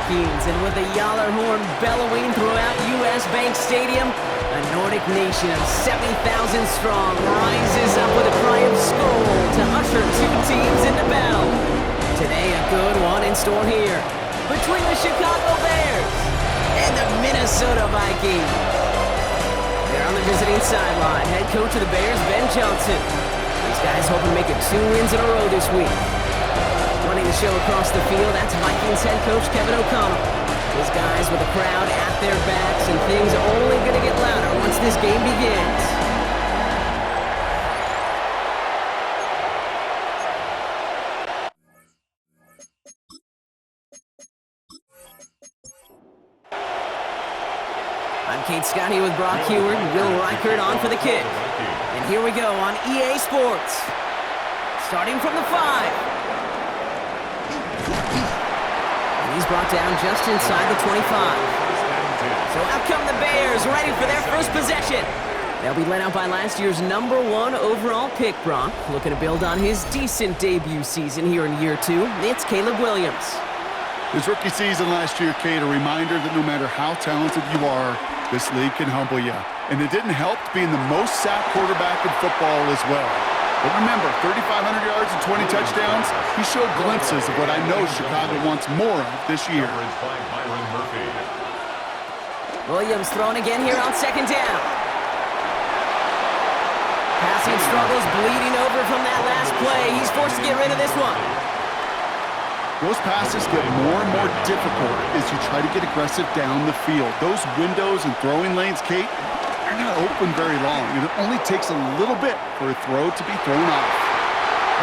Vikings, and with the Yaller horn bellowing throughout U.S. Bank Stadium, a Nordic nation of 70,000 strong rises up with a cry of Skol to usher two teams into battle. Today, a good one in store here between the Chicago Bears and the Minnesota Vikings. They're on the visiting sideline. Head coach of the Bears, Ben Johnson. These guys hoping to make it 2 wins in a row this week. Running the show across the field, that's Vikings head coach Kevin O'Connell. His guys with the crowd at their backs, and things are only going to get louder once this game begins. I'm Kate Scotty with Brock Heward and Will Reichert on for the kick. And here we go on EA Sports. Starting from the 5. And he's brought down just inside the 25. So out come the Bears, ready for their first possession. They'll be led out by last year's #1 overall pick, Brock. Looking to build on his decent debut season here in year 2. It's Caleb Williams. His rookie season last year, Kate, a reminder that no matter how talented you are, this league can humble you. And it didn't help being the most sacked quarterback in football as well. But remember, 3,500 yards and 20 touchdowns, he showed glimpses of what I know Chicago wants more of this year. Williams throwing again here on second down. Passing struggles bleeding over from that last play. He's forced to get rid of this one. Those passes get more and more difficult as you try to get aggressive down the field. Those windows and throwing lanes, Kate, they're not open very long, and it only takes a little bit for a throw to be thrown off.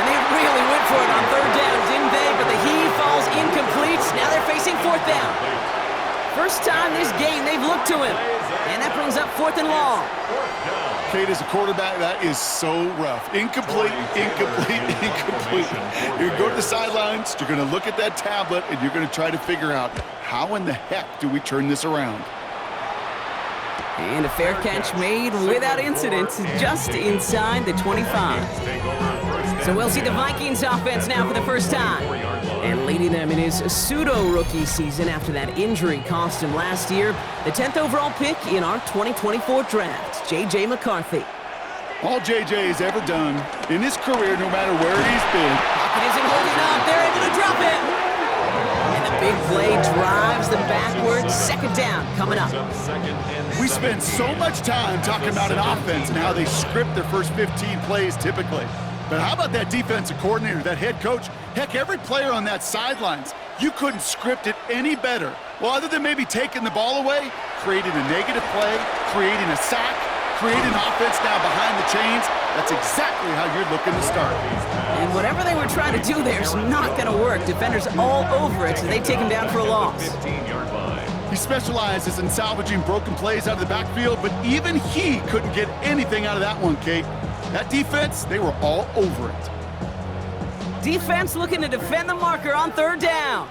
And they really went for it on third down, didn't they? But the heave falls incomplete. Now they're facing fourth down. First time this game they've looked to him. And that brings up 4th and long. Kate, as a quarterback, that is so rough. Incomplete, incomplete, incomplete. You're going to go to the sidelines, you're going to look at that tablet, and you're going to try to figure out how in the heck do we turn this around. And a fair catch made without incident just inside the 25. So we'll see the Vikings offense now for the first time. And leading them in his pseudo-rookie season after that injury cost him last year, the 10th overall pick in our 2024 draft, J.J. McCarthy. All J.J. has ever done in his career, no matter where he's been. Pocket isn't holding up. They're able to drop it. And the big play drives them backwards. Second down coming up. We spend so much time talking about an offense and how they script their first 15 plays typically. But how about that defensive coordinator, that head coach? Heck, every player on that sidelines, you couldn't script it any better. Well, other than maybe taking the ball away, creating a negative play, creating a sack, creating offense now behind the chains, that's exactly how you're looking to start. And whatever they were trying to do there is not going to work. Defenders all over it, so they take him down for a loss. He specializes in salvaging broken plays out of the backfield, but even he couldn't get anything out of that one, Kate. That defense, they were all over it. Defense looking to defend the marker on third down.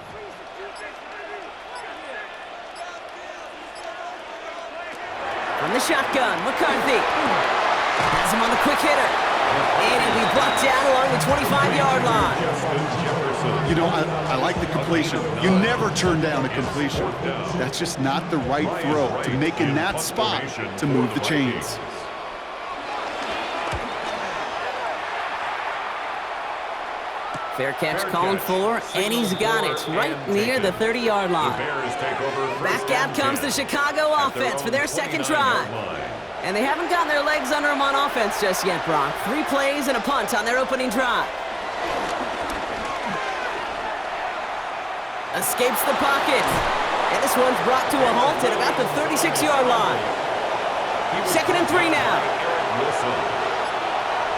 From the shotgun, McCarthy has him on the quick hitter. And he'll be blocked down along the 25-yard line. You know, I like the completion. You never turn down a completion. That's just not the right throw to make in that spot to move the chains. Fair catch called for, and he's got it right near the 30-yard line. Back out comes the Chicago offense for their second drive. And they haven't gotten their legs under them on offense just yet, Brock. 3 plays and a punt on their opening drive. Escapes the pocket. And this one's brought to a halt at about the 36-yard line. 2nd and 3 now.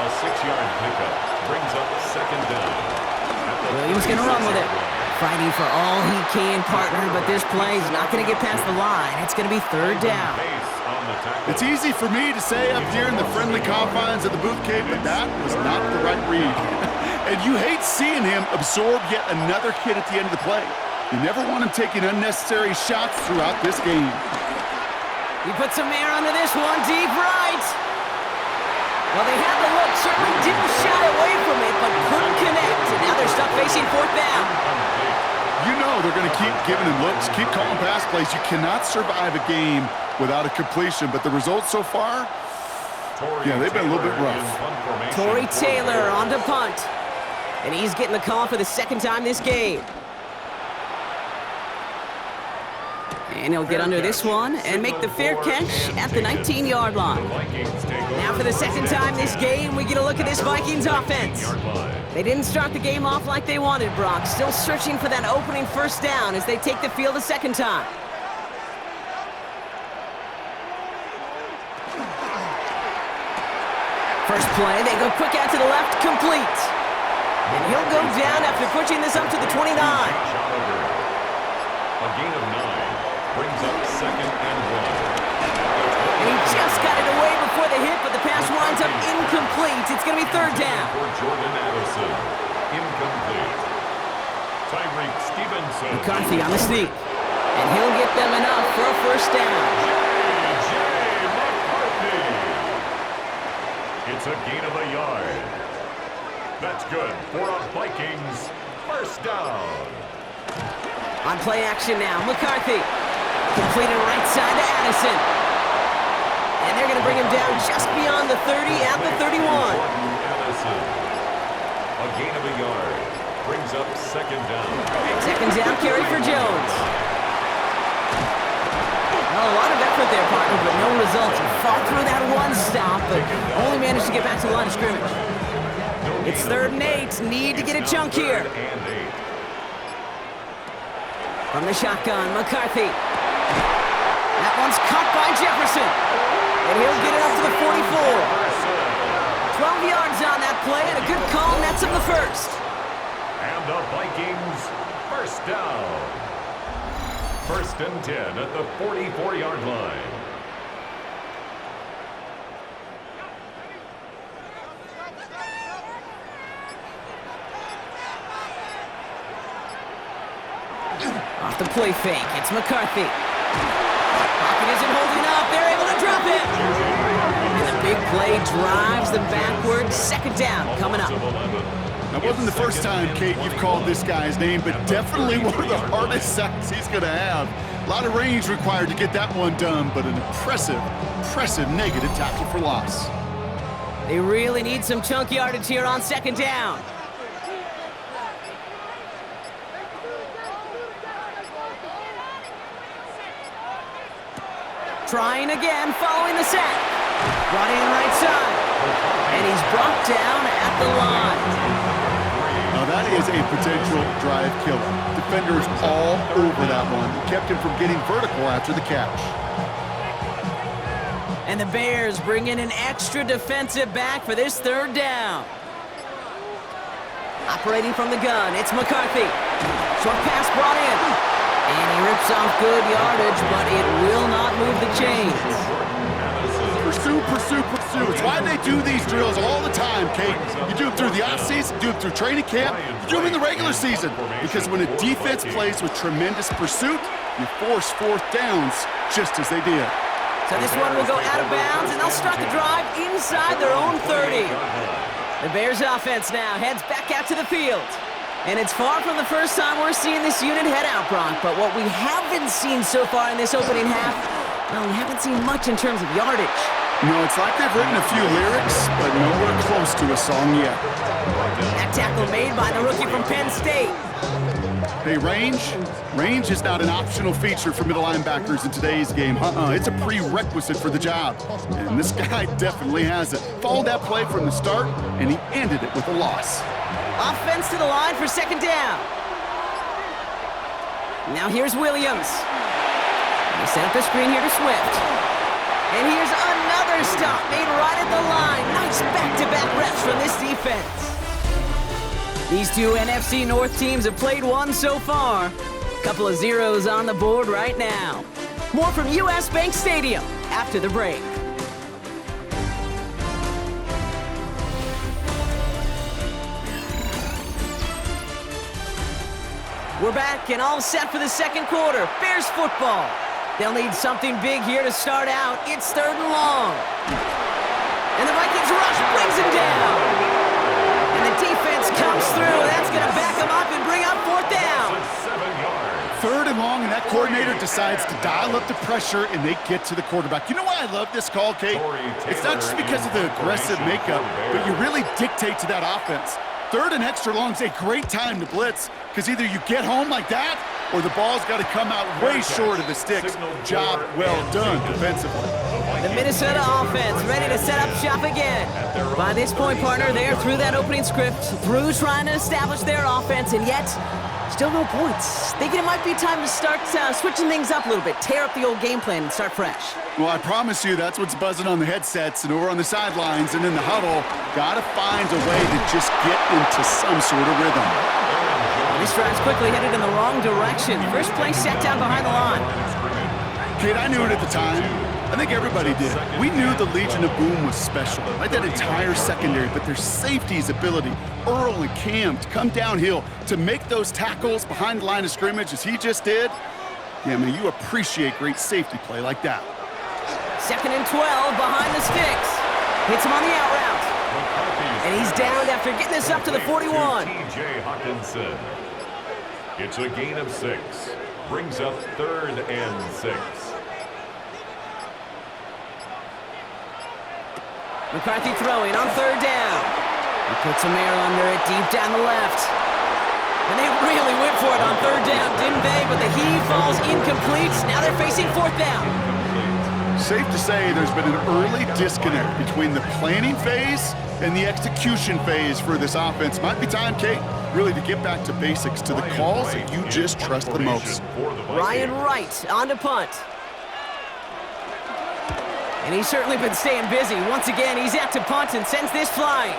A 6-yard pickup brings up 2nd down. Williams gonna run with it. Fighting for all he can, partner, but this play is not gonna get past the line. It's gonna be 3rd down. It's easy for me to say up here in the friendly confines of the booth, Kate, but that was not the right read. And you hate seeing him absorb yet another hit at the end of the play. You never want him taking unnecessary shots throughout this game. He puts some air under this one, deep right. Well, they had the look, certainly didn't shy away from it, but couldn't connect. And now they're stuck facing 4th down. You know they're going to keep giving him looks, keep calling pass plays. You cannot survive a game without a completion, but the results so far, yeah, they've been a little bit rough. Torrey Taylor on to punt. And he's getting the call for the second time this game. And he'll get under this one and make the fair catch at the 19-yard line. Now for the second time this game, we get a look at this Vikings offense. They didn't start the game off like they wanted, Brock. Still searching for that opening first down as they take the field a second time. First play, they go quick out to the left, complete. And he'll go down after pushing this up to the 29. A gain of 9 brings up second and 1. And he just got it away before the hit, but the pass winds up incomplete. It's going to be third down. For Jordan Addison, incomplete. Tyreek Stevenson. McCarthy on the sneak. And he'll get them enough for a first down. McCarthy. It's a gain of a yard. That's good for a Vikings first down. On play action now, McCarthy. Completed right side to Addison. And they're going to bring him down just beyond the 30 at the 31. Addison. A gain of a yard. Brings up second down. Second down carry for Jones. Well, a lot of effort there, partner, but no results. He fought through that one stop, but only managed to get back to the line of scrimmage. It's 3rd and 8. Need to get a chunk here. From the shotgun, McCarthy. That one's caught by Jefferson. And he'll get it up to the 44. 12 yards on that play, and a good call nets him the first. And the Vikings first down. 1st and 10 at the 44-yard line. Off the play fake, it's McCarthy. Pocket isn't holding up, they're able to drop it. And the big play drives them backwards. Second down coming up. That wasn't the first time, Kate, you've called this guy's name, but definitely one of the hardest sacks he's going to have. A lot of range required to get that one done, but an impressive negative tackle for loss. They really need some chunk yardage here on second down. Trying again, following the sack. Brought in right side. And he's brought down at the line. Now that is a potential drive killer. Defenders all over that one. Kept him from getting vertical after the catch. And the Bears bring in an extra defensive back for this 3rd down. Operating from the gun, it's McCarthy. Short pass brought in. And he rips off good yardage, but it will not move the chains. Pursue, pursue, pursue. It's why they do these drills all the time, Kate. You do them through the offseason, do them through training camp, you do them in the regular season. Because when a defense plays with tremendous pursuit, you force 4th downs just as they did. So this one will go out of bounds, and they'll start the drive inside their own 30. The Bears offense now heads back out to the field. And it's far from the first time we're seeing this unit head out, Brock. But what we haven't seen so far in this opening half, well, we haven't seen much in terms of yardage. No, it's like they've written a few lyrics, but nowhere close to a song yet. That tackle made by the rookie from Penn State. Hey, range is not an optional feature for middle linebackers in today's game. It's a prerequisite for the job. And this guy definitely has it. Followed that play from the start, and he ended it with a loss. Offense to the line for second down. Now here's Williams. They set up the screen here to Swift. And here's another stop made right at the line. Nice back-to-back reps from this defense. These two NFC North teams have played one so far. Couple of zeros on the board right now. More from US Bank Stadium after the break. We're back and all set for the second quarter. Bears football. They'll need something big here to start out. It's 3rd and long. And the Vikings rush brings him down. And the defense blitz comes through. That's going to back them up and bring up fourth down. 7 yards. Third and long, and that coordinator decides to dial up the pressure, and they get to the quarterback. You know why I love this call, Kate? It's not just because of the aggressive makeup, but you really dictate to that offense. Third and extra long is a great time to blitz, because either you get home like that, or the ball's got to come out way short of the sticks. Job well done defensively. The Minnesota offense ready to set up shop again. By this point, partner, they're through that opening script, through trying to establish their offense, and yet still no points. Thinking it might be time to start switching things up a little bit, tear up the old game plan and start fresh. Well, I promise you that's what's buzzing on the headsets and over on the sidelines and in the huddle. Got to find a way to just get into some sort of rhythm. This drive's quickly headed in the wrong direction. First play set down behind the line. Kate, I knew it at the time. I think everybody did. We knew the Legion of Boom was special, right? That entire secondary, but their safety's ability, Earl and Cam, to come downhill, to make those tackles behind the line of scrimmage as he just did. Yeah, man, you appreciate great safety play like that. 2nd and 12 behind the sticks. Hits him on the out route. And he's down after getting this up to the 41. T.J. Hawkinson. It's a gain of 6. Brings up 3rd and 6. McCarthy throwing on 3rd down. He puts some air under it deep down the left. And they really went for it on 3rd down, didn't they? But the heave falls incomplete. Now they're facing 4th down. Safe to say there's been an early disconnect between the planning phase and the execution phase for this offense. Might be time, Kate, really to get back to basics, to the calls that you just trust the most. Ryan Wright on to punt. And he's certainly been staying busy. Once again, he's out to punt and sends this flying.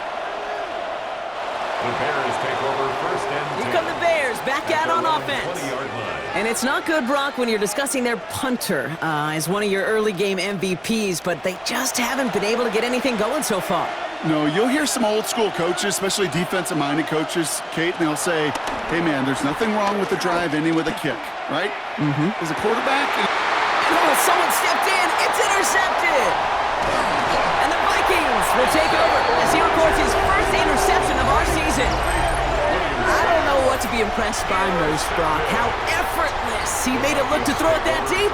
The Bears take over 1st and 10. Here come the Bears, back out on offense. 20-yard line. And it's not good, Brock, when you're discussing their punter as one of your early game MVPs, but they just haven't been able to get anything going so far. No, you'll hear some old school coaches, especially defensive-minded coaches, Kate, and they'll say, hey, man, there's nothing wrong with the drive ending with a kick, right? Mm-hmm. As a quarterback... Oh, someone stepped in. It's intercepted. And the Vikings will take over as he records his first interception of our season. I don't know what to be impressed by most, Brock. How effortless he made it look to throw it that deep,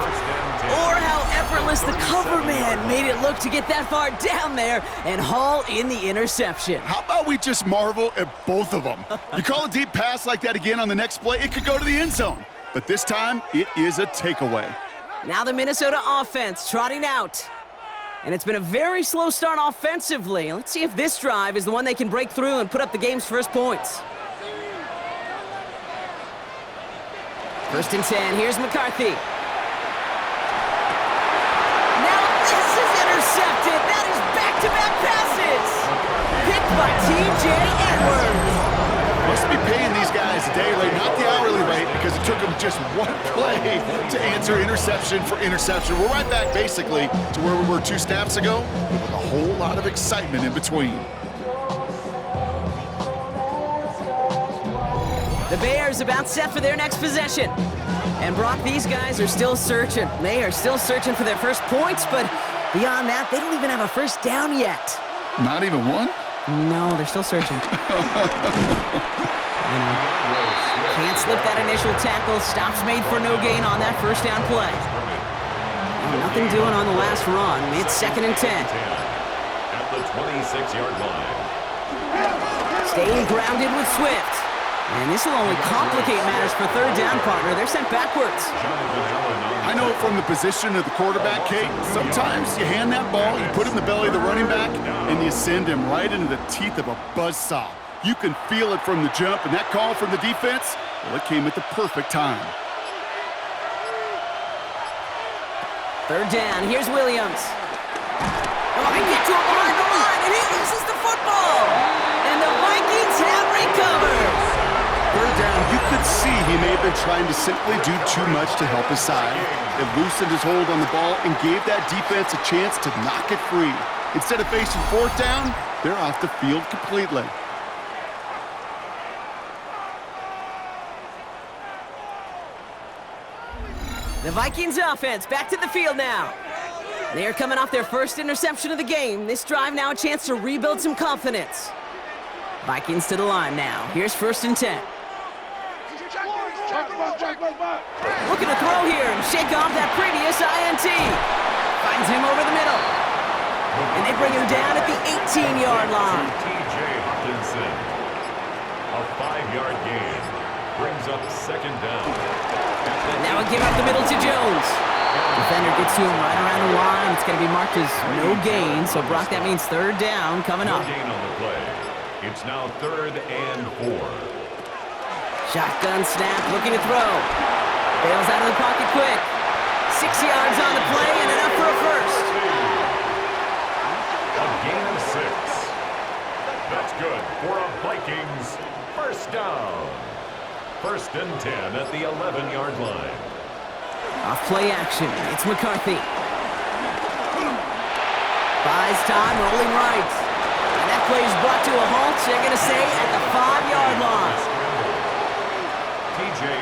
or how effortless the cover man made it look to get that far down there and haul in the interception. How about we just marvel at both of them? You call a deep pass like that again on the next play, it could go to the end zone. But this time, it is a takeaway. Now the Minnesota offense trotting out. And it's been a very slow start offensively. Let's see if this drive is the one they can break through and put up the game's first points. 1st and 10, here's McCarthy. Now this is intercepted. That is back-to-back passes. Picked by T.J. Edwards. Must be paying these guys a day rate, not the hourly rate, because it took them just one play to answer interception for interception. We're right back, basically, to where we were 2 snaps ago, with a whole lot of excitement in between. The Bears about set for their next possession. And Brock, these guys are still searching. They are still searching for their first points, but beyond that, they don't even have a first down yet. Not even one? No, they're still searching. Can't slip that initial tackle. Stops made for no gain on that first down play. Nothing doing on the last run. It's 2nd and 10. At the 26-yard line. Staying grounded with Swift. And this will only complicate matters for 3rd down, partner. They're sent backwards. I know from the position of the quarterback, Kate, sometimes you hand that ball, you put it in the belly of the running back, and you send him right into the teeth of a buzzsaw. You can feel it from the jump, and that call from the defense, well, it came at the perfect time. 3rd down, here's Williams. Oh, they get to him behind the line, and he loses the football. And the Vikings have recovered. 3rd down, you could see he may have been trying to simply do too much to help his side. It loosened his hold on the ball and gave that defense a chance to knock it free. Instead of facing 4th down, they're off the field completely. The Vikings offense back to the field now. They are coming off their first interception of the game. This drive now a chance to rebuild some confidence. Vikings to the line now. Here's 1st and 10. Looking to throw here and shake off that previous INT. Finds him over the middle. And they bring him down at the 18-yard line. T.J. Hawkinson. A 5-yard gain. Brings up 2nd down. Now a give up the middle to Jones. Defender gets to him right around the line. It's going to be marked as no gain. So, Brock, that means 3rd down coming up. No gain on the play. It's now 3rd and 4. Shotgun snap, looking to throw. Bails out of the pocket quick. 6 yards on the play and enough for a first. A gain of 6. That's good for a Vikings 1st down. 1st and 10 at the 11-yard line. Off play action, it's McCarthy. Buys time, rolling right. And that play is brought to a halt, they're going to say, at the 5-yard line.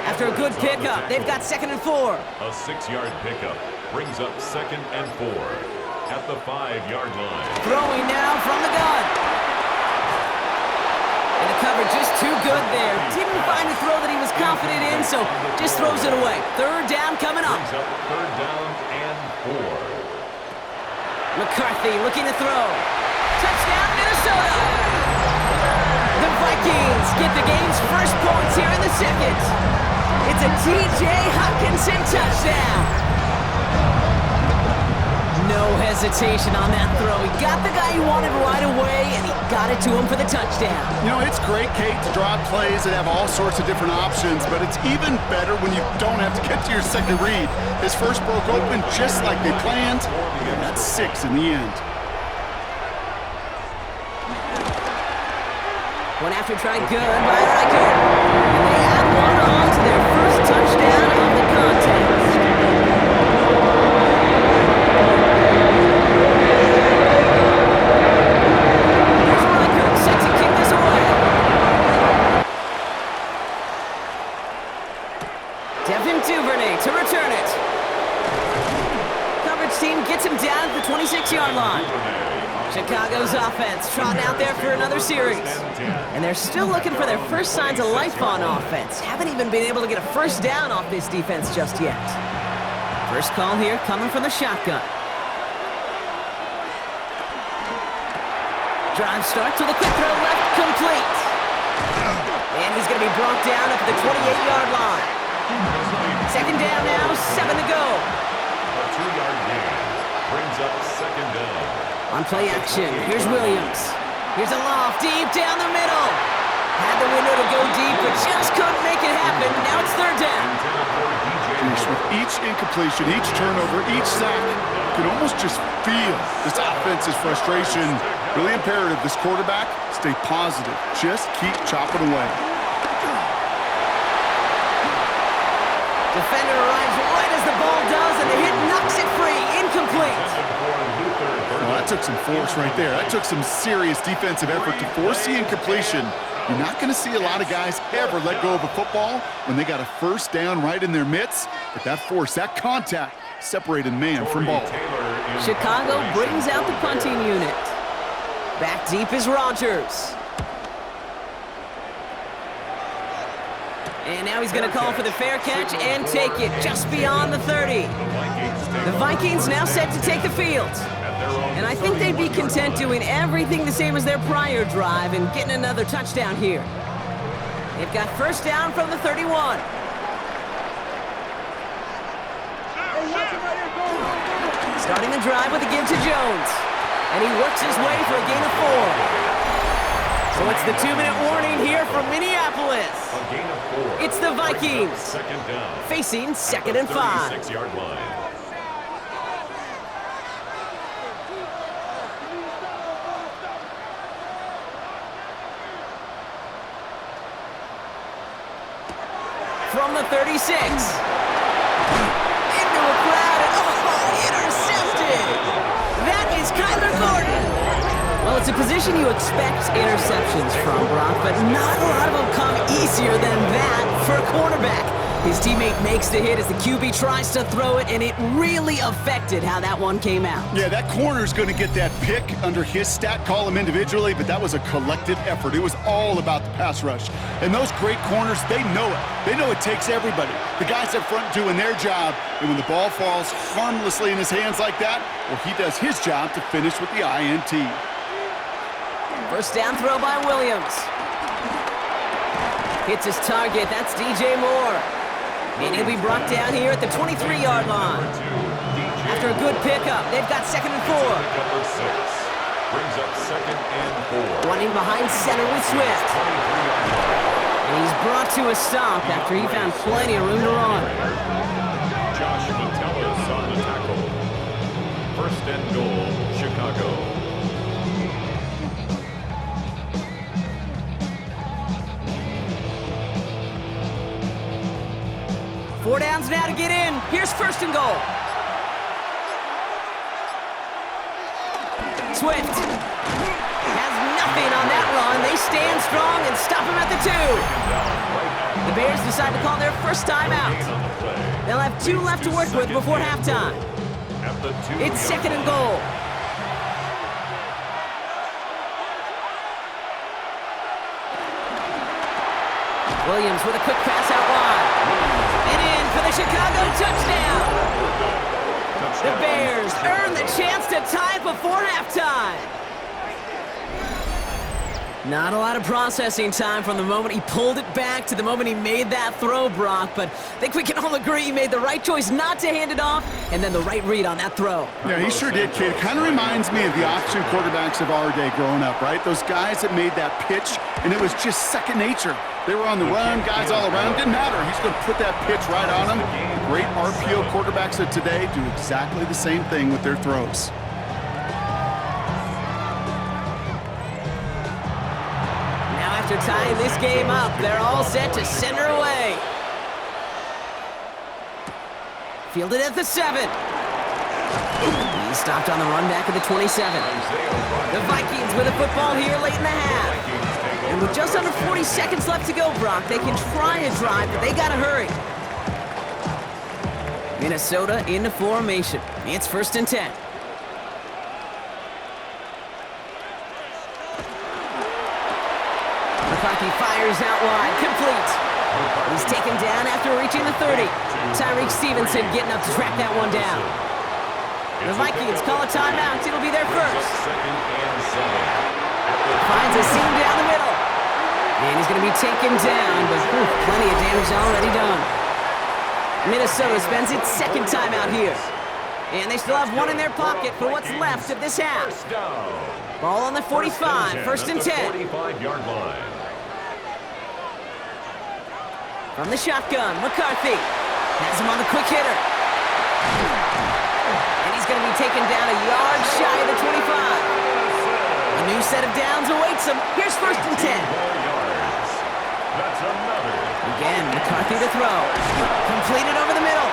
After a good pickup, they've got 2nd and 4. A 6-yard pickup brings up 2nd and 4 at the 5-yard line. Throwing now from the gun. And the coverage just too good there. Didn't find a throw that he was confident in, so just throws it away. 3rd down coming up. Brings up 3rd down and 4. McCarthy looking to throw. Touchdown, Minnesota! The Vikings get the game's first points here in the 2nd. It's a T.J. Hawkinson touchdown. No hesitation on that throw. He got the guy he wanted right away, and he got it to him for the touchdown. You know, it's great, Kate, to draw plays that have all sorts of different options, but it's even better when you don't have to get to your second read. His first broke open just like they planned, and that's 6 in the end. One after try good by Riker. And they add one on to their first touchdown of the contest. Here's Riker set to kick this away. Devin Duvernay to return it. Coverage team gets him down at the 26-yard line. Chicago's offense trotting out there for another series. And they're still looking for their first signs of life on offense. Haven't even been able to get a 1st down off this defense just yet. First call here coming from the shotgun. Drive start to the quick throw left, complete. And he's going to be brought down at the 28-yard line. 2nd down now, 7 to go. A 2-yard gain brings up 2nd down. On play action, here's Williams. Here's a loft deep down the middle. Had the window to go deep, but just couldn't make it happen. Now it's 3rd down. With each incompletion, each turnover, each sack, you can almost just feel this offense's frustration. Really imperative, this quarterback, stay positive. Just keep chopping away. Defender arrives right as the ball does, and the hit knocks it free. Incomplete. Well, that took some force right there. That took some serious defensive effort to force the incompletion. You're not going to see a lot of guys ever let go of a football when they got a 1st down right in their midst. But that force, that contact, separated man from ball. Chicago brings out the punting unit. Back deep is Rodgers. And now he's going to call for the fair catch and take it just beyond the 30. The Vikings now set to take the field. And I think they'd be content doing everything the same as their prior drive and getting another touchdown here. They've got 1st down from the 31. Starting the drive with a give to Jones. And he works his way for a gain of 4. So it's the 2-minute warning here from Minneapolis. A gain of 4. It's the Vikings. 2nd down. Facing 2nd and 5. 36-yard line. From the 36. Into a crowd and intercepted. That is Kyler Gordon. Well, it's a position you expect interceptions from, Brock, but not a lot of them come easier than that for a quarterback. His teammate makes the hit as the QB tries to throw it, and it really affected how that one came out. Yeah, that corner's going to get that pick under his stat column individually, but that was a collective effort. It was all about the pass rush. And those great corners, they know it. They know it takes everybody. The guys up front doing their job, and when the ball falls harmlessly in his hands like that, well, he does his job to finish with the INT. First down throw by Williams. Hits his target. That's DJ Moore. And he'll be brought down here at the 23-yard line. After a good pickup, they've got 2nd and 4. Number 6 brings up 2nd and 4. Running behind center with Swift. And he's brought to a stop after he found plenty of room to run. Josh Metellus on the tackle. 1st and goal, Chicago. 4 downs now to get in. Here's 1st and goal. Swift has nothing on that run. They stand strong and stop him at the 2. The Bears decide to call their first timeout. They'll have 2 left to work with before halftime. It's 2nd and goal. Williams with a quick pass out wide. And in for the Chicago touchdown. The Bears earn the chance to tie before halftime. Not a lot of processing time from the moment he pulled it back to the moment he made that throw, Brock, but I think we can all agree he made the right choice not to hand it off, and then the right read on that throw. Yeah, he sure did, kid. It kind of reminds me of the option quarterbacks of our day growing up, right? Those guys that made that pitch, and it was just second nature. They were on the run, guys all around. Didn't matter. He's going to put that pitch right on them. The great RPO quarterbacks of today do exactly the same thing with their throws. After tying this game up, they're all set to center away. Fielded at the 7. He's stopped on the run back at the 27. The Vikings with the football here late in the half. And with just under 40 seconds left to go, Brock, they can try a drive, but they gotta hurry. Minnesota into formation. It's 1st and 10. McCarthy fires out wide, complete. He's taken down after reaching the 30. Tyreek Stevenson getting up to track that one down. The Vikings call a timeout. It'll be their first. Finds a seam down the middle. And he's going to be taken down, but plenty of damage already done. Minnesota spends its 2nd timeout here. And they still have 1 in their pocket for what's left of this half. Ball on the 45, 1st and 10. 45-yard line. From the shotgun, McCarthy has him on the quick hitter. And he's going to be taken down a yard shy of the 25. A new set of downs awaits him. Here's 1st and 10. That's another. Again, McCarthy to throw. Completed over the middle.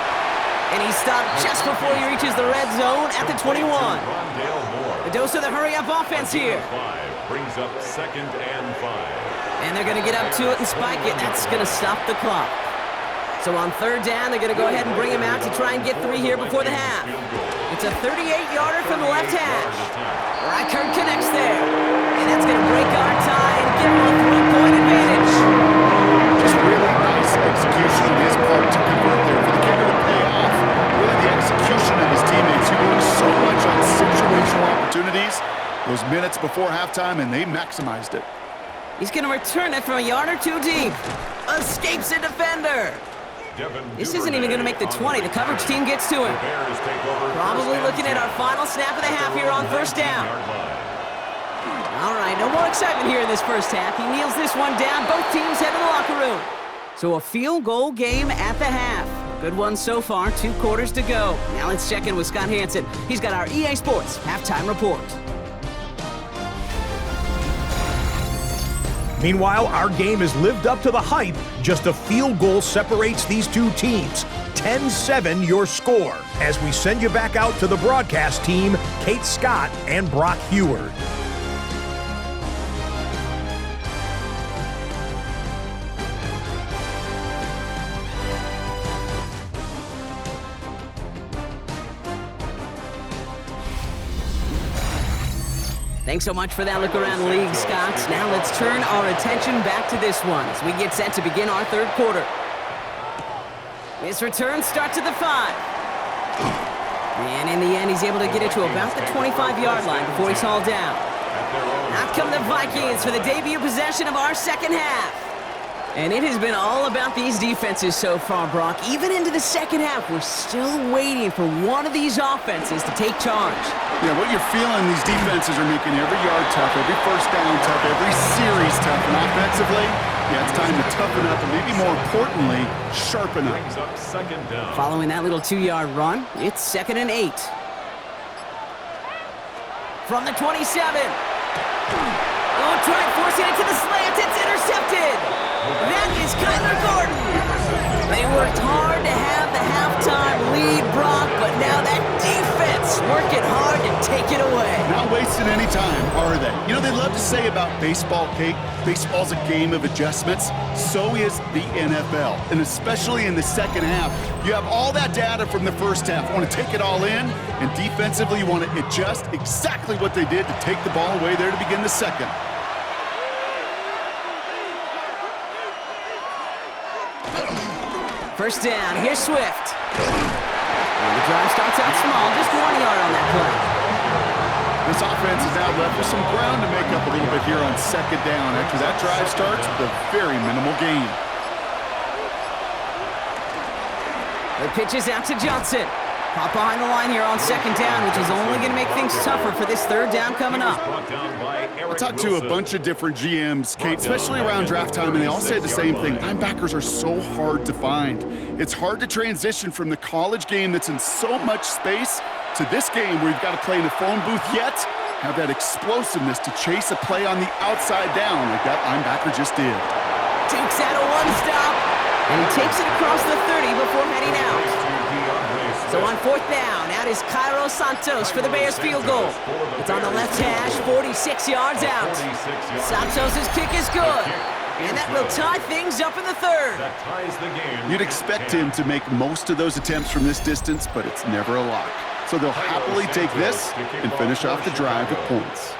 And he stopped just before he reaches the red zone at the 21. The dose of the hurry-up offense here. Brings up 2nd and 5. And they're going to get up to it and spike it. That's going to stop the clock. So on 3rd down, they're going to go ahead and bring him out to try and get 3 here before the half. It's a 38-yarder from the left hash. Reichert connects there. And that's going to break our tie and give him a 3-point advantage. Just really nice execution on his part to convert there for the kicker to pay off. Really the execution of his teammates. He works so much on situational opportunities those minutes before halftime, and they maximized it. He's going to return it from a yard or 2 deep. Escapes a defender. This isn't even going to make the 20. The coverage team gets to him. Probably looking at our final snap of the half here on 1st down. All right, no more excitement here in this first half. He kneels this one down. Both teams head to the locker room. So a field goal game at the half. Good one so far. 2 quarters to go. Now let's check in with Scott Hansen. He's got our EA Sports halftime report. Meanwhile, our game has lived up to the hype. Just a field goal separates these 2 teams. 10-7 your score. As we send you back out to the broadcast team, Kate Scott and Brock Heward. Thanks so much for that look around the league, Scott. Now let's turn our attention back to this one as we get set to begin our third quarter. His return starts at the 5. And in the end, he's able to get it to about the 25-yard line before he's hauled down. Out come the Vikings for the debut possession of our second half. And it has been all about these defenses so far, Brock. Even into the second half, we're still waiting for one of these offenses to take charge. Yeah, what you're feeling, these defenses are making every yard tough, every first down tough, every series tough. And offensively, yeah, it's time to toughen up and maybe more importantly, sharpen up. Following that little 2-yard run, it's 2nd and 8. From the 27. Oh, try forcing it to the slant. It's intercepted. That is Kyler Gordon. They worked hard to have the halftime lead, Brock, but now that defense working hard to take it away. Not wasting any time, are they? You know, they love to say about baseball, Kate, baseball's a game of adjustments. So is the NFL, and especially in the second half. You have all that data from the first half. You want to take it all in, and defensively you want to adjust exactly what they did to take the ball away there to begin the second. First down, here's Swift. And the drive starts out small, just 1 yard on that play. This offense is now left with some ground to make up a little bit here on second down after that drive starts with a very minimal gain. The pitch is out to Johnson. Pop behind the line here on second down, which is only going to make things tougher for this third down coming up. I talked to a bunch of different GMs, Kate, especially around draft time, and they all say the same thing. Linebackers are so hard to find. It's hard to transition from the college game that's in so much space to this game where you've got to play in a phone booth yet have that explosiveness to chase a play on the outside down like that linebacker just did. Takes out a one-stop, and he takes it across the 30 before heading out. So on fourth down, out is Cairo Santos for the Bears field goal. It's on the left hash, 46 yards out. Santos' kick is good, and that will tie things up in the third. You'd expect him to make most of those attempts from this distance, but it's never a lock. So they'll happily take this and finish off the drive with points.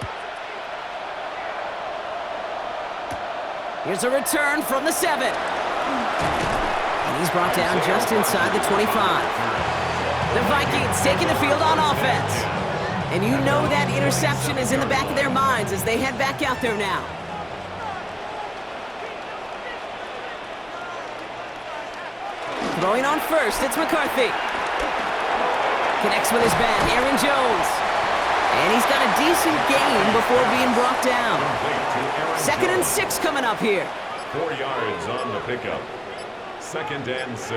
Here's a return from the 7. And he's brought down just inside the 25. The Vikings taking the field on offense. And you know that interception is in the back of their minds as they head back out there now. Throwing on first, it's McCarthy. Connects with his back, Aaron Jones. And he's got a decent gain before being brought down. 2nd and 6 coming up here. 4 yards on the pickup. 2nd and 6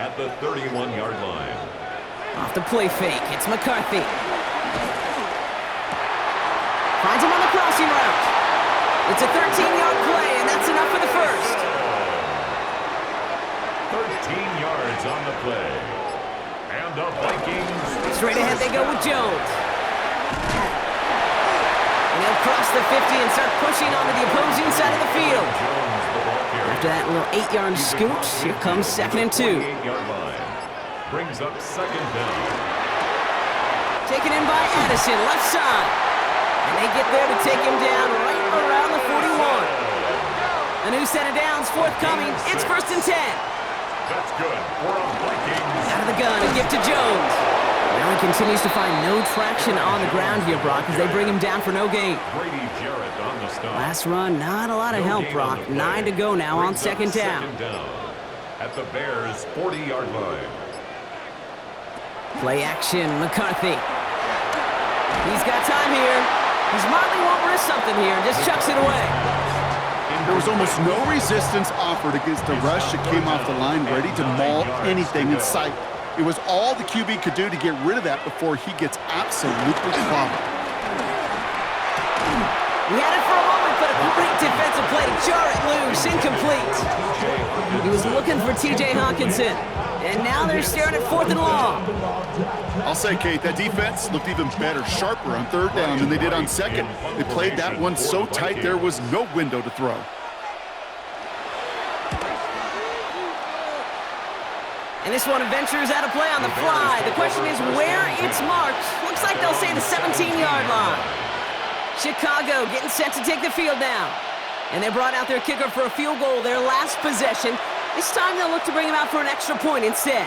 at the 31-yard line. Off the play fake, it's McCarthy. Finds him on the crossing route. It's a 13-yard play, and that's enough for the first. 13 yards on the play. And the Vikings... Straight ahead they go with Jones. And he'll cross the 50 and start pushing onto the opposing side of the field. After that little 8-yard scoot, here comes 2nd and 2. 8-yard line. Brings up 2nd down. Taken in by Addison, left side. And they get there to take him down right around the 41. A new set of downs forthcoming. It's 1st and 10. That's good for a Vikings. Out of the gun, a gift to Jones. Now he continues to find no traction on the ground here, Brock, as they bring him down for no gain. Brady Jarrett on the stop. Last run, not a lot of help, Brock. 9 to go now on second down. At the Bears' 40-yard line. Play action, McCarthy. He's got time here. He's Motley won't risk something here, just chucks it away. There was almost no resistance offered against a rush that came off the line ready to maul anything in sight. It was all the QB could do to get rid of that before he gets absolutely clobbered. He had it for a moment, but a great defensive play to jar it loose, incomplete. He was looking for T.J. Hawkinson, and now they're staring at 4th and long. I'll say, Kate, that defense looked even better, sharper on 3rd down than they did on 2nd. They played that one so tight there was no window to throw. And this one ventures out of play on the fly. The question is where it's marked. Looks like they'll say the 17-yard line. Chicago getting set to take the field now. And they brought out their kicker for a field goal their last possession. This time they'll look to bring him out for an extra point instead.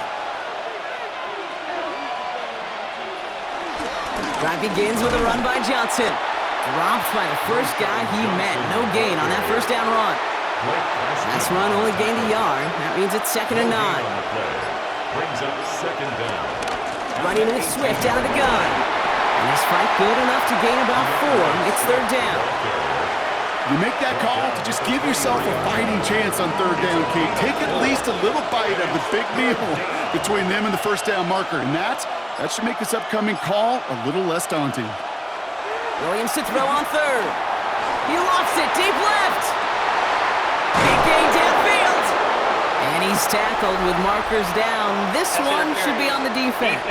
Drive begins with a run by Johnson. Dropped by the first guy he met. No gain on that first down run. Last run only gained a yard. That means it's 2nd and 9. Brings up 2nd down. Running with Swift out of the gun. And this fight good enough to gain about 4. It's 3rd down. You make that call to just give yourself a fighting chance on 3rd down, Kate. Take at least a little bite of the big meal between them and the first down marker. And that should make this upcoming call a little less daunting. Williams to throw on 3rd. He lofts it deep left. Big gain downfield. And he's tackled with markers down. This one should be on the defense.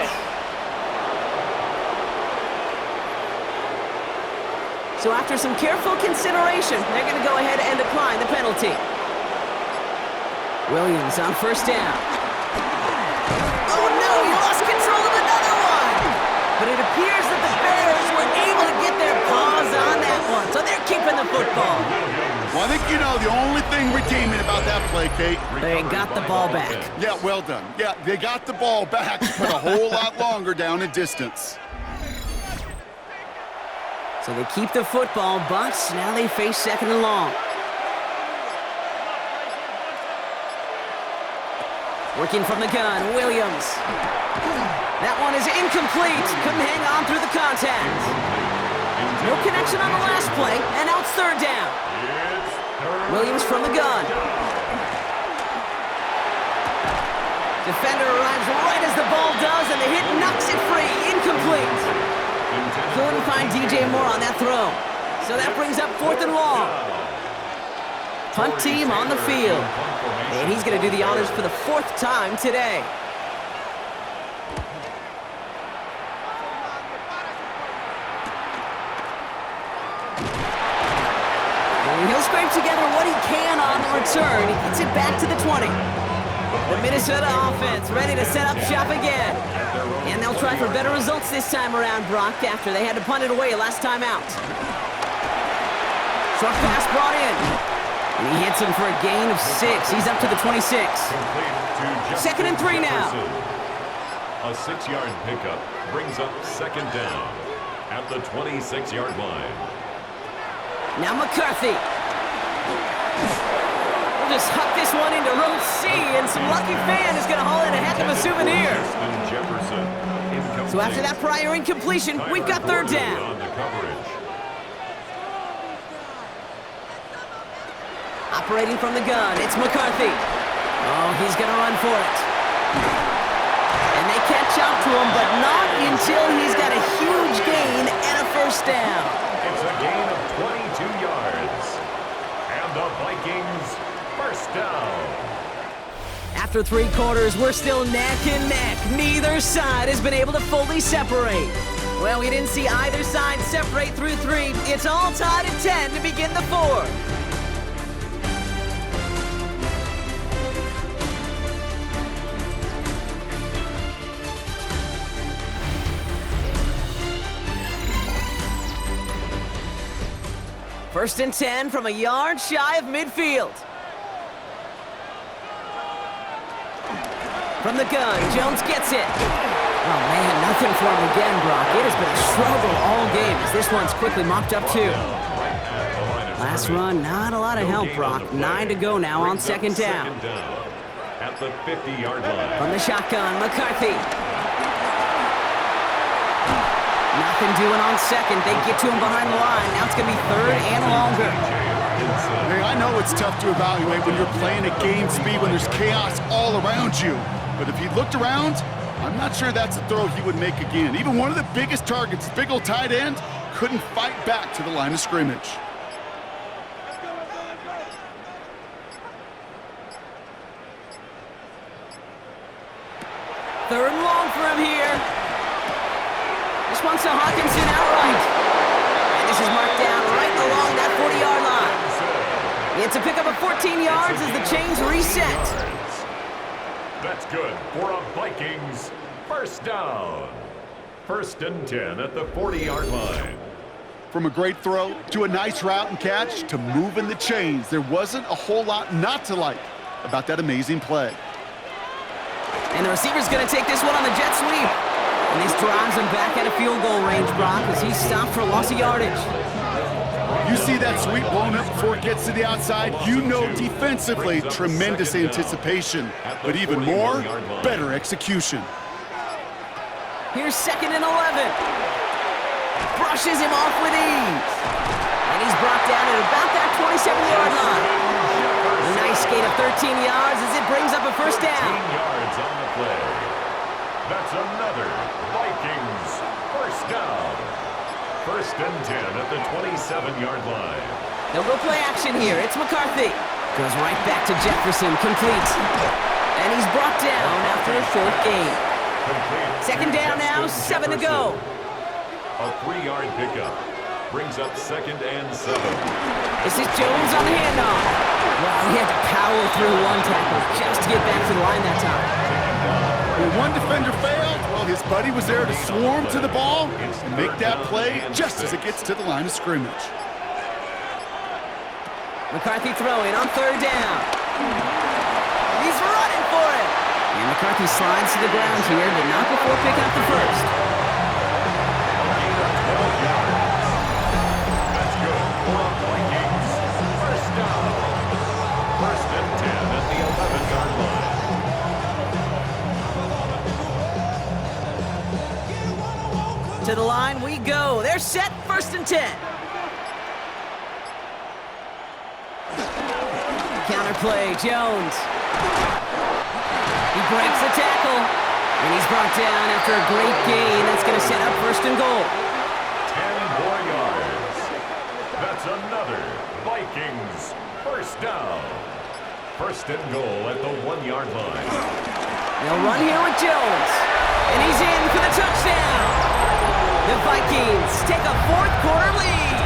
So after some careful consideration, they're going to go ahead and decline the penalty. Williams on 1st down. Oh no, he lost control of another one. But it appears that the Bears were able to get their paws on that one, so they're keeping the football. Well, I think you know the only thing redeeming about that play, Kate. They got the ball back. Yeah, well done. Yeah, they got the ball back, but a whole lot longer down in distance. So they keep the football, but now they face 2nd and long. Working from the gun, Williams. That one is incomplete. Couldn't hang on through the contact. No connection on the last play, and now it's 3rd down. Williams from the gun. Defender arrives right as the ball does, and the hit knocks it free. Incomplete. Couldn't find DJ Moore on that throw. So that brings up 4th and long. Punt team on the field. And he's going to do the honors for the 4th time today. And he'll scrape together what he can on the return. He gets it back to the 20. The Minnesota offense ready to set up shop again. And they'll try for better results this time around, Brock, after they had to punt it away last time out. Short pass brought in. And he hits him for a gain of 6. He's up to the 26. 2nd and 3 now. A 6-yard pickup brings up 2nd down at the 26-yard line. Now McCarthy. We'll just huck this one into row C, and some lucky fan is going to haul in a heck of a souvenir. So after that prior incompletion, we've got 3rd down. Operating from the gun, it's McCarthy. Oh, he's going to run for it. And they catch up to him, but not until he's got a huge gain and a 1st down. It's a gain of 22 yards. And the Vikings, 1st down. After 3 quarters, we're still neck and neck. Neither side has been able to fully separate. Well, we didn't see either side separate through 3. It's all tied at 10 to begin the 4th. First and 10 from a yard shy of midfield. From the gun, Jones gets it. Oh man, nothing for him again, Brock. It has been a struggle all game as this one's quickly mopped up too. Last run, not a lot of help, Brock. 9 to go now on 2nd down. At the 50-yard line. From the shotgun, McCarthy. Nothing doing on 2nd. They get to him behind the line. Now it's going to be 3rd and longer. Hey, I know it's tough to evaluate when you're playing at game speed, when there's chaos all around you. But if he looked around, I'm not sure that's a throw he would make again. Even one of the biggest targets, big old tight end, couldn't fight back to the line of scrimmage. Third and long for him here. This one's to Hawkinson outright. And this is marked down right along that 40-yard line. It's a pickup of 14 yards as the chains reset. That's good for a Vikings 1st down. 1st and 10 at the 40-yard line. From a great throw to a nice route and catch to moving the chains, there wasn't a whole lot not to like about that amazing play. And the receiver's going to take this one on the jet sweep. And this drives him back at a field goal range, Brock, as he's stopped for a loss of yardage. You see that sweep blown up before it gets to the outside, you know defensively, tremendous anticipation. But even more, better execution. Here's 2nd and 11. Brushes him off with ease. And he's brought down at about that 27-yard line. A nice gain of 13 yards as it brings up a first down. 13 yards on the play. That's another Vikings first down. 1st and 10 at the 27-yard line. They'll go play action here. It's McCarthy. Goes right back to Jefferson. Complete. And he's brought down after a short gain. 2nd down now, 7 to go. A 3-yard pickup. Brings up 2nd and 7. This is Jones on the handoff. Wow, he had to power through one tackle just to get back to the line that time. When one defender failed, well, his buddy was there to swarm to the ball and make that play just as it gets to the line of scrimmage. McCarthy throwing on 3rd down. He's running for it. And McCarthy slides to the ground here, but not before picking up the first. That's good for a Vikings first down. 1st and 10 at the 11-yard line. To the line we go. They're set, 1st and 10. Counter play, Jones. He breaks the tackle, and he's brought down after a great gain. That's going to set up 1st and goal. 10 more yards. That's another Vikings first down. 1st and goal at the 1-yard line. They'll run here with Jones, and he's in for the touchdown. The Vikings take a 4th quarter lead.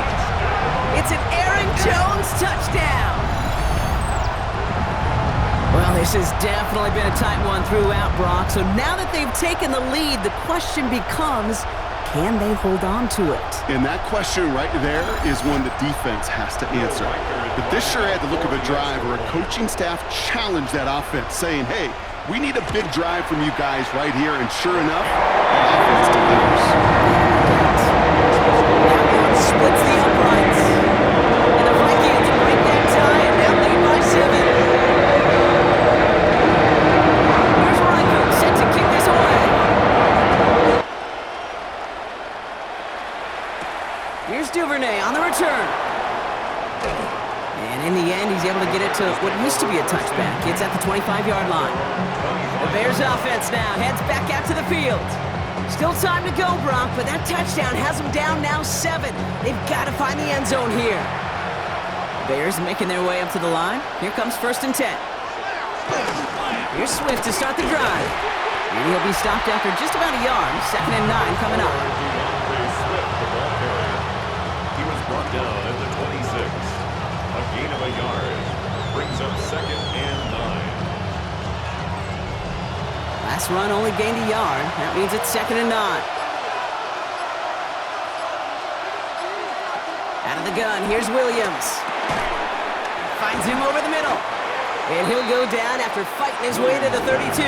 It's an Aaron Jones touchdown. Well, this has definitely been a tight one throughout, Brock. So now that they've taken the lead, the question becomes, can they hold on to it? And that question right there is one the defense has to answer. But this sure had the look of a drive where a coaching staff challenged that offense, saying, hey, we need a big drive from you guys right here. And sure enough, the offense delivers. That one splits the uprights. And the Vikings break that tie and now lead by 7. Set to kick this away. Here's Duvernay on the return. And in the end, he's able to get it to what used to be a touchback. It's at the 25-yard line. The Bears offense now heads back out to the field. Still time to go, Brock, but that touchdown has them down now 7. They've got to find the end zone here. Bears making their way up to the line. Here comes 1st and 10. Here's Swift to start the drive. And he'll be stopped after just about a yard. 2nd and 9 coming up. He was brought down at the 26. A gain of a yard. Brings up 2nd and 9. Last run only gained a yard. That means it's 2nd and 9. Out of the gun, here's Williams. Finds him over the middle. And he'll go down after fighting his way to the 32.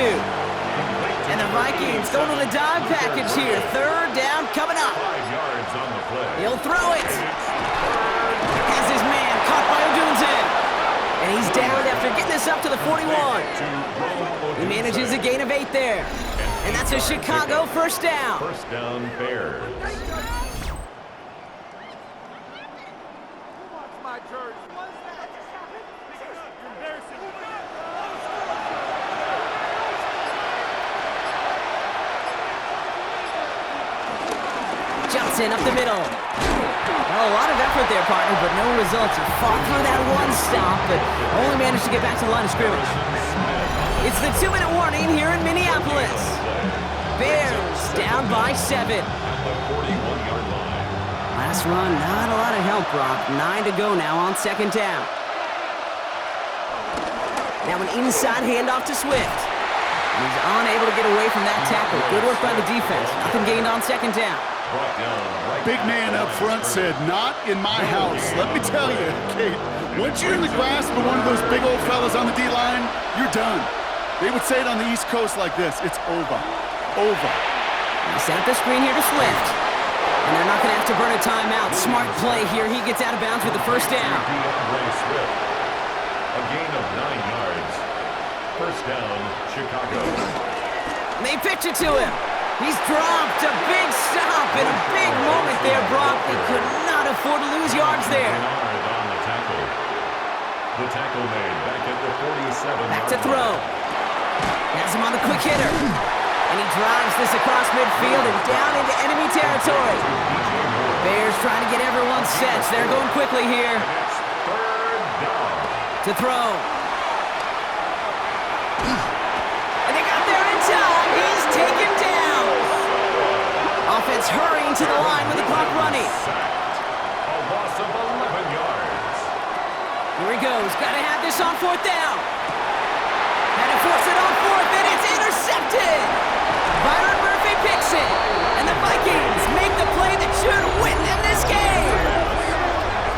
And the Vikings go to the dime package here. 3rd down coming up. 5 yards on the play. He'll throw it. Has his man caught by Odunze. And he's down after getting this up to the 41. He manages a gain of 8 there. And that's a Chicago first down. First down, Bears. Johnson up the middle. Well, a lot of effort there, partner, but no results. He fought through that one stop, but only managed to get back to the line of scrimmage. It's the 2-minute warning here in Minneapolis. Bears down by 7. Last run, not a lot of help, Brock. 9 to go now on 2nd down. Now an inside handoff to Swift. He's unable to get away from that tackle. Good work by the defense. Nothing gained on 2nd down. brought down right. Big man up front said, "Not in my house." Let me tell you, Kate, once you're in the grasp of one of those big old fellas on the D-line, you're done. They would say it on the East Coast like this: it's over. Over. He set up the screen here to Swift. And they're not going to have to burn a timeout. Smart play here. He gets out of bounds with the first down. Swift. A gain of 9 yards. First down, Chicago. They pitch it to him. He's dropped a big stop in a big moment there, Brock. They could not afford to lose yards there. On the tackle. The tackle made back at the 47. Back to throw. Has him on the quick hitter. And he drives this across midfield and down into enemy territory. Bears trying to get everyone set. They're going quickly here. It's third down. To throw. And they got there in time. He's taken down. Offense hurrying to the line with the clock running. A loss of 11 yards. Here he goes. Got to have this on fourth down. And to force it on fourth, and it's intercepted. Byron Murphy picks it. And the Vikings make the play that should win them this game.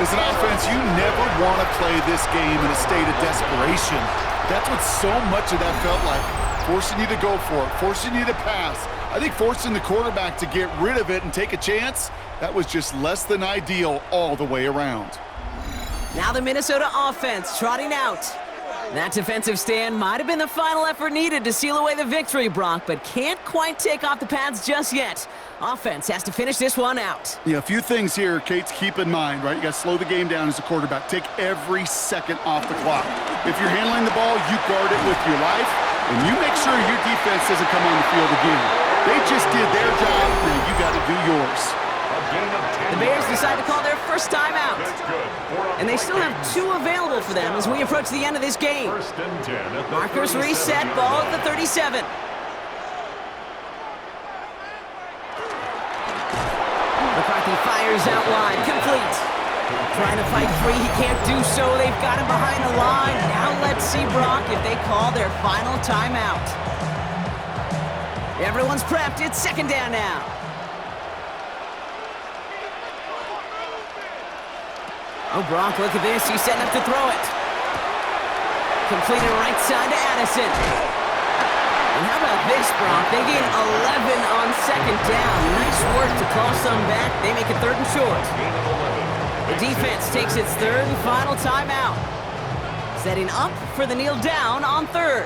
As an offense, you never want to play this game in a state of desperation. That's what so much of that felt like. Forcing you to go for it, forcing you to pass. I think forcing the quarterback to get rid of it and take a chance, that was just less than ideal all the way around. Now the Minnesota offense trotting out. That defensive stand might have been the final effort needed to seal away the victory, Brock, but can't quite take off the pads just yet. Offense has to finish this one out. Yeah, a few things here, Kate, to keep in mind, right? You got to slow the game down as a quarterback. Take every second off the clock. If you're handling the ball, you guard it with your life, and you make sure your defense doesn't come on the field again. They just did their job, now you got to do yours. The Bears decide to call their first timeout. And they still have 2 available for them as we approach the end of this game. First and 10 at the Markers reset, ball at the 37. McCarthy fires out wide, complete. Trying to fight free, he can't do so. They've got him behind the line. Now let's see, Brock, if they call their final timeout. Everyone's prepped, it's second down now. Oh, Brock, look at this. He's setting up to throw it. Completed right side to Addison. And how about this, Brock? They gain 11 on second down. Nice work to call some back. They make it third and short. The defense takes its third and final timeout. Setting up for the kneel down on third.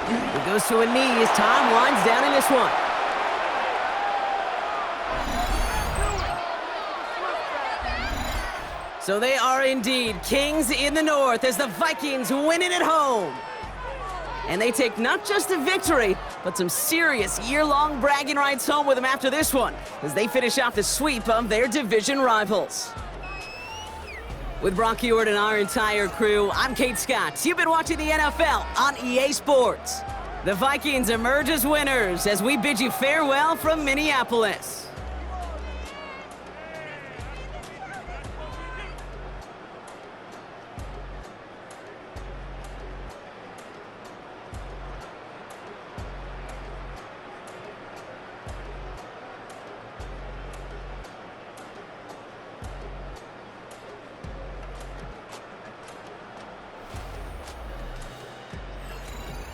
It goes to a knee as time winds down in this one. So they are indeed kings in the north as the Vikings win it at home. And they take not just a victory, but some serious year-long bragging rights home with them after this one, as they finish off the sweep of their division rivals. With Brock Ewart and our entire crew, I'm Kate Scott. You've been watching the NFL on EA Sports. The Vikings emerge as winners as we bid you farewell from Minneapolis.